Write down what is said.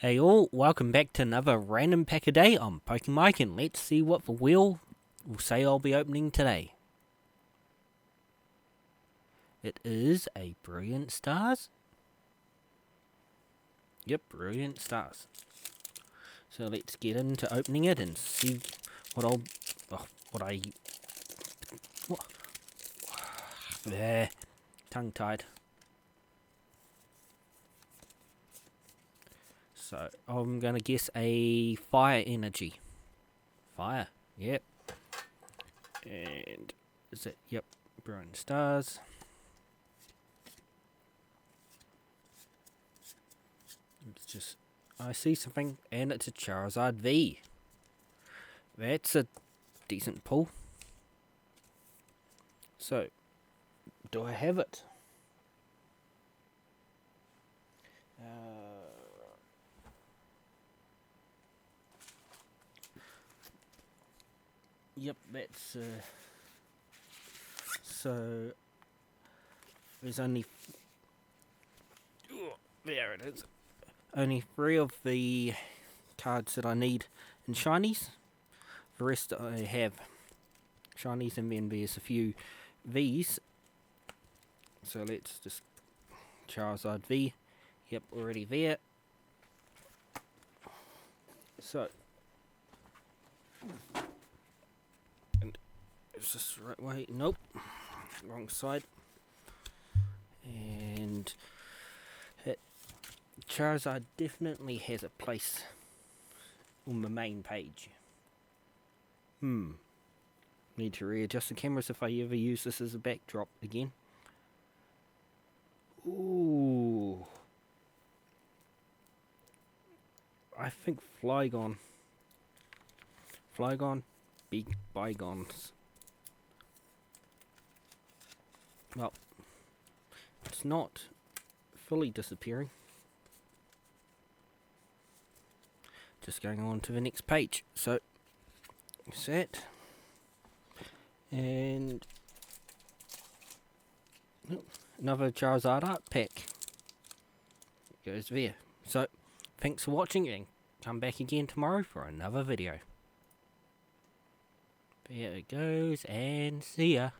Hey all, welcome back to another random pack a day. I'm Pokemike and let's see what the wheel will say I'll be opening today. It is a Brilliant Stars. Yep, Brilliant Stars. So let's get into opening it and see what there, tongue tied. So I'm gonna guess a fire energy. Fire, yep. And is it? Yep, Brilliant Stars. It's just, I see something, and it's a Charizard V. That's a decent pull. So, do I have it? Yep, that's so there's only there it is. Only 3 of the cards that I need in shinies. The rest I have shinies, and then there's a few V's. So let's just Charizard V. Yep, already there. So, and is this the right way? Nope, wrong side. And Charizard definitely has a place on the main page. Need to readjust the cameras if I ever use this as a backdrop again. Ooh. I think Flygon. Big bygones. Well, it's not fully disappearing. Just going on to the next page. So, set. And another Charizard art pack. It goes there. So, thanks for watching and come back again tomorrow for another video. There it goes, and see ya.